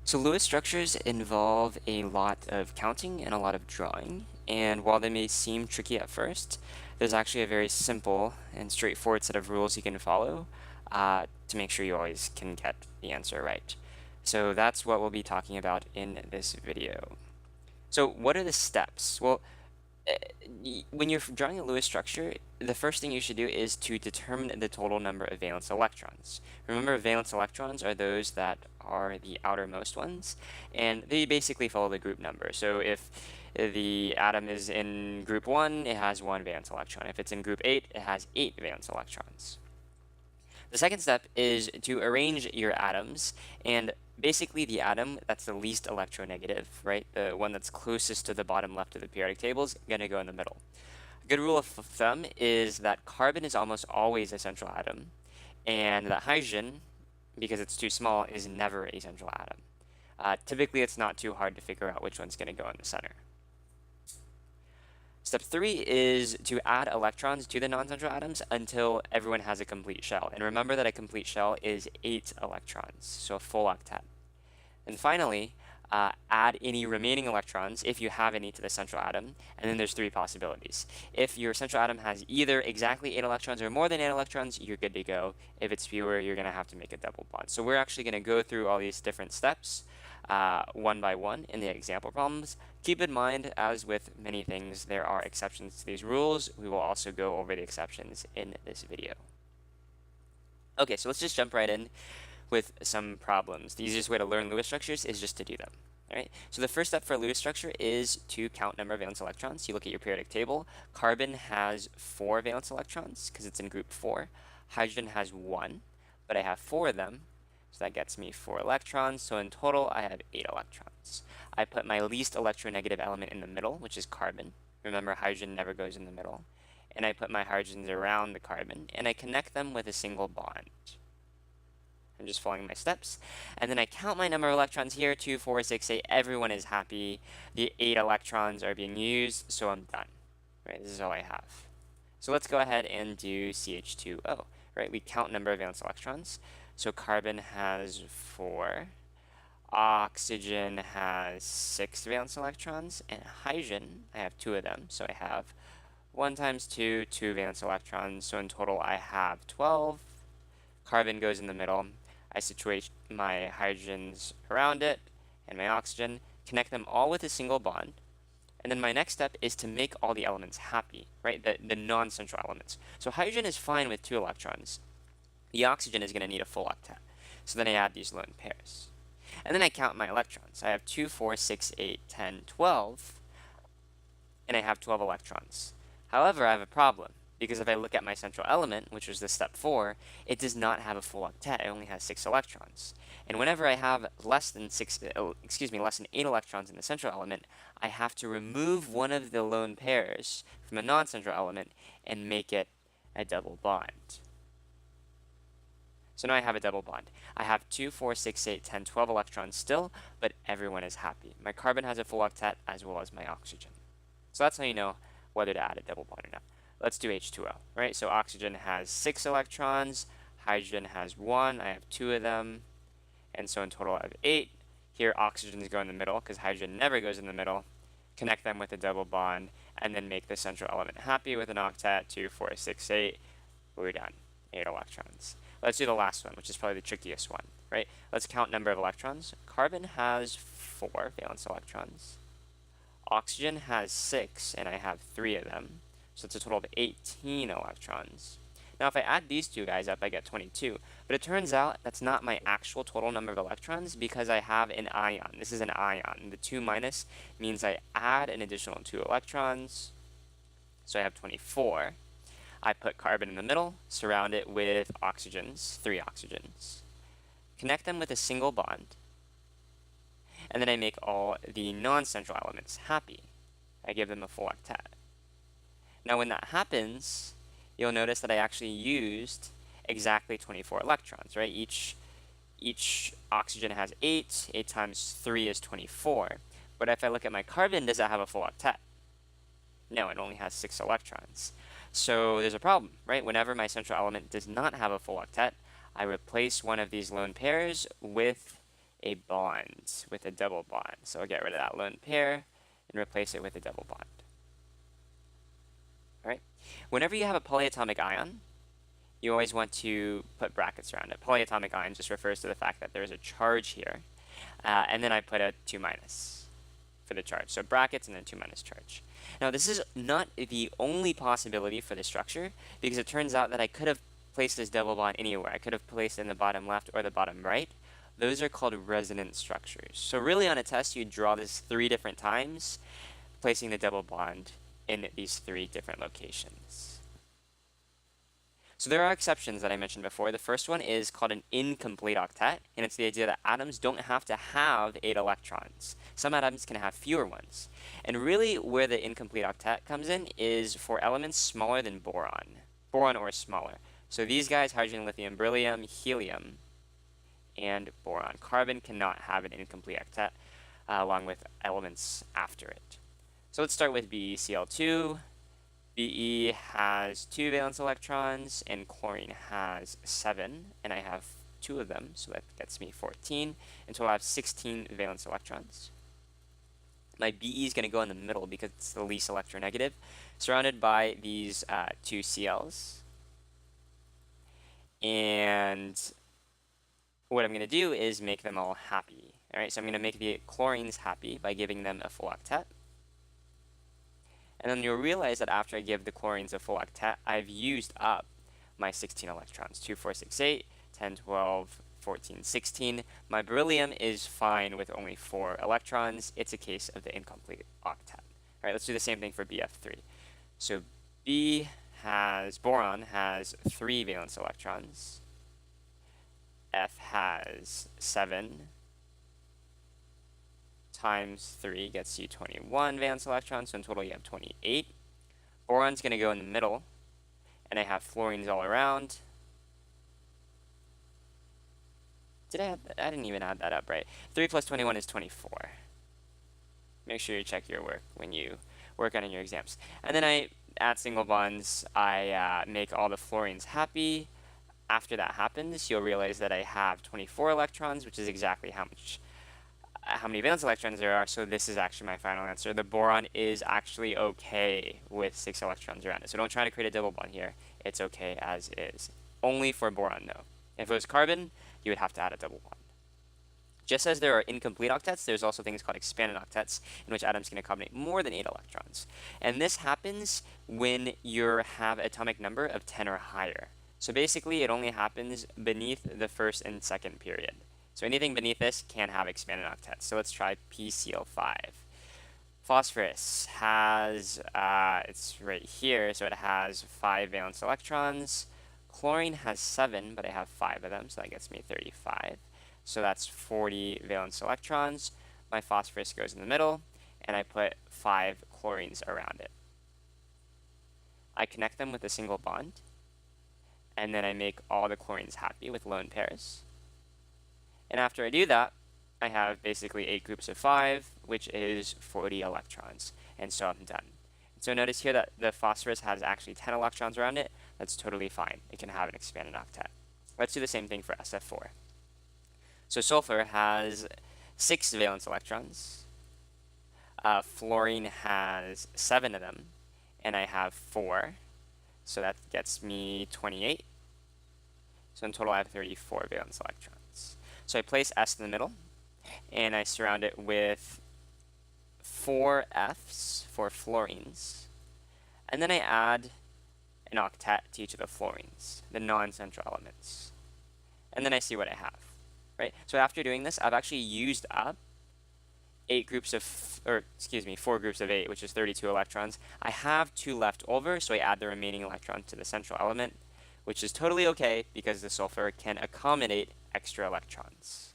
So Lewis structures involve a lot of counting and a lot of drawing, and while they may seem tricky at first, there's actually a very simple and straightforward set of rules you can follow to make sure you always can get the answer right. So that's what we'll be talking about in this video. So what are the steps? Well, uh, when you're drawing a Lewis structure, the first thing you should do is to determine the total number of valence electrons. Remember, valence electrons are those that are the outermost ones, and they basically follow the group number. So if the atom is in group 1, it has 1 valence electron. If it's in group 8, it has 8 valence electrons. The second step is to arrange your atoms, and basically the atom that's the least electronegative, right? The one that's closest to the bottom left of the periodic table is going to go in the middle. A good rule of thumb is that carbon is almost always a central atom, and that hydrogen, because it's too small, is never a central atom. Typically, it's not too hard to figure out which one's going to go in the center. Step 3 is to add electrons to the non-central atoms until everyone has a complete shell. And remember that a complete shell is 8 electrons, so a full octet. And finally, add any remaining electrons, if you have any, to the central atom. And then there's 3 possibilities. If your central atom has either exactly 8 electrons or more than 8 electrons, you're good to go. If it's fewer, you're going to have to make a double bond. So we're actually going to go through all these different steps one by one in the example problems. Keep in mind, as with many things, there are exceptions to these rules. We will also go over the exceptions in this video. Okay, so let's just jump right in with some problems. The easiest way to learn Lewis structures is just to do them. All right, so the first step for a Lewis structure is to count number of valence electrons. You look at your periodic table. Carbon has 4 valence electrons because it's in group 4. Hydrogen has 1, but I have 4 of them, so that gets me 4 electrons. So in total, I have 8 electrons. I put my least electronegative element in the middle, which is carbon. Remember, hydrogen never goes in the middle. And I put my hydrogens around the carbon, and I connect them with a single bond. I'm just following my steps. And then I count my number of electrons here, 2, 4, 6, 8. Everyone is happy. The 8 electrons are being used, so I'm done. Right, this is all I have. So let's go ahead and do CH2O. Right, we count number of valence electrons. So carbon has 4. Oxygen has 6 valence electrons. And hydrogen, I have 2 of them. So I have 1 times 2, 2 valence electrons. So in total, I have 12. Carbon goes in the middle. I situate my hydrogens around it and my oxygen, connect them all with a single bond, and then my next step is to make all the elements happy, right? The non-central elements. So hydrogen is fine with 2 electrons. The oxygen is going to need a full octet. So then I add these lone pairs. And then I count my electrons. I have 2, 4, 6, 8, 10, 12, and I have 12 electrons. However, I have a problem, because if I look at my central element, which was the step 4, it does not have a full octet. It only has 6 electrons. And whenever I have less than 8 electrons in the central element, I have to remove one of the lone pairs from a non-central element and make it a double bond. So now I have a double bond. I have 2, 4, 6, 8, 10, 12 electrons still, but everyone is happy. My carbon has a full octet as well as my oxygen. So that's how you know whether to add a double bond or not. Let's do H2O, right? So oxygen has 6 electrons, hydrogen has 1, I have 2 of them, and so in total I have 8. Here oxygens go in the middle because hydrogen never goes in the middle. Connect them with a double bond, and then make the central element happy with an octet, 2, 4, 6, 8. We're done, 8 electrons. Let's do the last one, which is probably the trickiest one, right? Let's count number of electrons. Carbon has 4 valence electrons. Oxygen has 6, and I have 3 of them. So it's a total of 18 electrons. Now if I add these two guys up, I get 22. But it turns out that's not my actual total number of electrons because I have an ion. This is an ion. The 2 minus means I add an additional 2 electrons. So I have 24. I put carbon in the middle, surround it with oxygens, 3 oxygens. Connect them with a single bond. And then I make all the non-central elements happy. I give them a full octet. Now when that happens, you'll notice that I actually used exactly 24 electrons, right? Each oxygen has 8. 8 times 3 is 24. But if I look at my carbon, does it have a full octet? No, it only has 6 electrons. So there's a problem, right? Whenever my central element does not have a full octet, I replace one of these lone pairs with a bond with a double bond. So I'll get rid of that lone pair and replace it with a double bond. All right. Whenever you have a polyatomic ion, you always want to put brackets around it. Polyatomic ion just refers to the fact that there's a charge here, and then I put a 2 minus for the charge. So brackets and then 2 minus charge. Now this is not the only possibility for the structure, because it turns out that I could have placed this double bond anywhere. I could have placed it in the bottom left or the bottom right. Those are called resonance structures. So really on a test, you draw this 3 different times, placing the double bond in these 3 different locations. So there are exceptions that I mentioned before. The first one is called an incomplete octet, and it's the idea that atoms don't have to have 8 electrons. Some atoms can have fewer ones. And really where the incomplete octet comes in is for elements smaller than boron or smaller. So these guys, hydrogen, lithium, beryllium, helium, and boron. Carbon cannot have an incomplete octet along with elements after it. So let's start with BeCl2. Be has 2 valence electrons, and chlorine has 7, and I have 2 of them, so that gets me 14. And so I'll have 16 valence electrons. My Be is going to go in the middle because it's the least electronegative, surrounded by these 2 Cls. And what I'm going to do is make them all happy. All right, so I'm going to make the chlorines happy by giving them a full octet. And then you'll realize that after I give the chlorines a full octet, I've used up my 16 electrons. 2, 4, 6, 8, 10, 12, 14, 16. My beryllium is fine with only 4 electrons. It's a case of the incomplete octet. All right, let's do the same thing for Bf3. So boron has 3 valence electrons. F has 7. Times 3 gets you 21 valence electrons, so in total you have 28. Boron's going to go in the middle, and I have fluorines all around. I didn't even add that up right. 3 plus 21 is 24. Make sure you check your work when you work on your exams. And then I add single bonds. I make all the fluorines happy. After that happens, you'll realize that I have 24 electrons, which is exactly how many valence electrons there are, so this is actually my final answer. The boron is actually okay with 6 electrons around it. So don't try to create a double bond here. It's okay as is. Only for boron, though. If it was carbon, you would have to add a double bond. Just as there are incomplete octets, there's also things called expanded octets, in which atoms can accommodate more than 8 electrons. And this happens when you have an atomic number of 10 or higher. So basically, it only happens beneath the first and second period. So anything beneath this can have expanded octets. So let's try PCl5. Phosphorus has, it's right here, so it has 5 valence electrons. Chlorine has 7, but I have 5 of them, so that gets me 35. So that's 40 valence electrons. My phosphorus goes in the middle, and I put 5 chlorines around it. I connect them with a single bond, and then I make all the chlorines happy with lone pairs. And after I do that, I have basically 8 groups of 5, which is 40 electrons. And so I'm done. So notice here that the phosphorus has actually 10 electrons around it. That's totally fine. It can have an expanded octet. Let's do the same thing for SF4. So sulfur has 6 valence electrons. Fluorine has 7 of them, and I have 4. So that gets me 28. So in total I have 34 valence electrons. So I place S in the middle, and I surround it with 4 Fs for fluorines. And then I add an octet to each of the fluorines, the non-central elements. And then I see what I have, right? So after doing this, I've actually used up 4 groups of 8, which is 32 electrons. I have 2 left over, so I add the remaining electron to the central element, which is totally okay because the sulfur can accommodate extra electrons.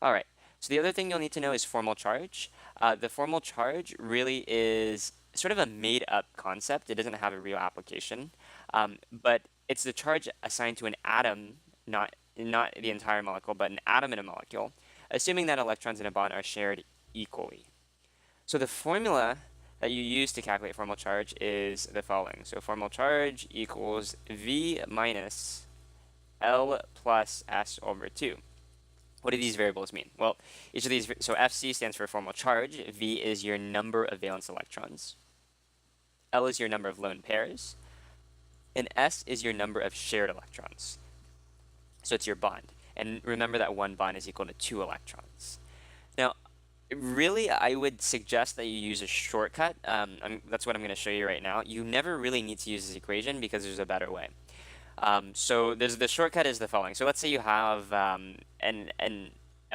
All right, so the other thing you'll need to know is formal charge. The formal charge really is sort of a made-up concept. It doesn't have a real application, but it's the charge assigned to an atom, not the entire molecule, but an atom in a molecule, assuming that electrons in a bond are shared equally. So the formula that you use to calculate formal charge is the following. So formal charge equals V minus L plus S over 2. What do these variables mean? Well, each of these, so Fc stands for formal charge, V is your number of valence electrons, L is your number of lone pairs, and S is your number of shared electrons. So it's your bond. And remember that one bond is equal to 2 electrons. Now, really, I would suggest that you use a shortcut. That's what I'm going to show you right now. You never really need to use this equation because there's a better way. So the shortcut is the following. So let's say you have a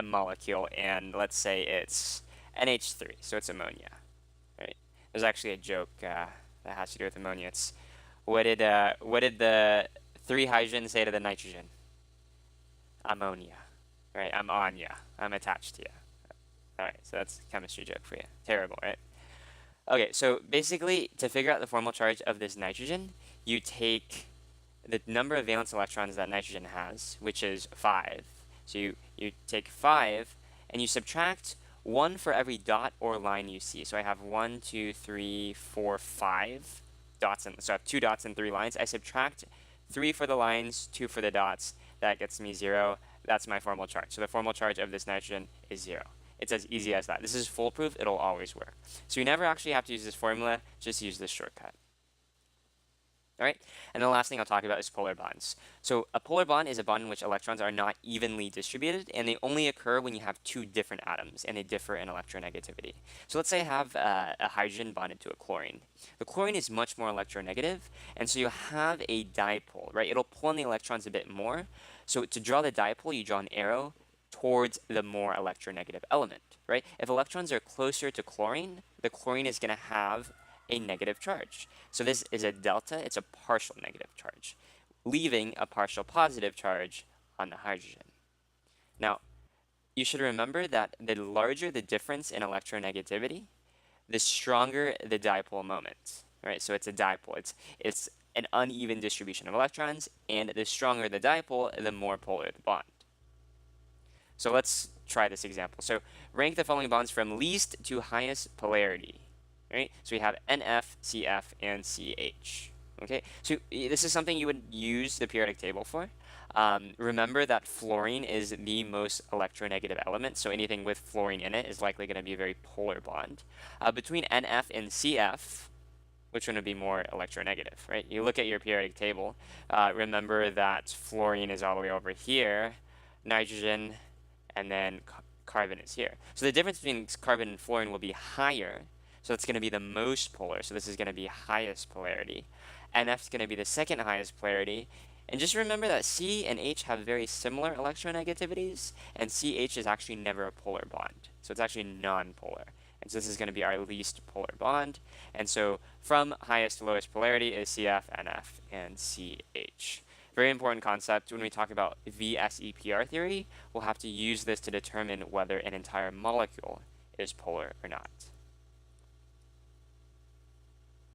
molecule, and let's say it's NH3, so it's ammonia, right? There's actually a joke that has to do with ammonia. It's what did the 3 hydrogens say to the nitrogen? Ammonia, right? I'm on ya. I'm attached to ya. All right, so that's a chemistry joke for you. Terrible, right? Okay, so basically, to figure out the formal charge of this nitrogen, you take the number of valence electrons that nitrogen has, which is 5. So you take 5 and you subtract 1 for every dot or line you see. So I have 1, 2, 3, 4, 5 dots, so I have 2 dots and 3 lines. I subtract 3 for the lines, 2 for the dots. That gets me 0. That's my formal charge. So the formal charge of this nitrogen is 0. It's as easy as that. This is foolproof. It'll always work. So you never actually have to use this formula. Just use this shortcut. All right, and the last thing I'll talk about is polar bonds. So a polar bond is a bond in which electrons are not evenly distributed, and they only occur when you have 2 different atoms, and they differ in electronegativity. So let's say I have a hydrogen bonded to a chlorine. The chlorine is much more electronegative, and so you have a dipole, right? It'll pull in the electrons a bit more. So to draw the dipole, you draw an arrow towards the more electronegative element, right? If electrons are closer to chlorine, the chlorine is going to have a negative charge. So this is a delta, it's a partial negative charge, leaving a partial positive charge on the hydrogen. Now, you should remember that the larger the difference in electronegativity, the stronger the dipole moment, right? So it's a dipole, it's an uneven distribution of electrons, and the stronger the dipole, the more polar the bond. So let's try this example. So rank the following bonds from least to highest polarity. Right? So we have NF, CF, and CH. Okay, so this is something you would use the periodic table for. Remember that fluorine is the most electronegative element, so anything with fluorine in it is likely going to be a very polar bond. Between NF and CF, which one would be more electronegative, right? You look at your periodic table, remember that fluorine is all the way over here, nitrogen, and then carbon is here. So the difference between carbon and fluorine will be higher. So it's going to be the most polar. So this is going to be highest polarity. NF is going to be the second highest polarity. And just remember that C and H have very similar electronegativities, and CH is actually never a polar bond. So it's actually non-polar. And so this is going to be our least polar bond. And so from highest to lowest polarity is CF, NF, and CH. Very important concept. When we talk about VSEPR theory, we'll have to use this to determine whether an entire molecule is polar or not.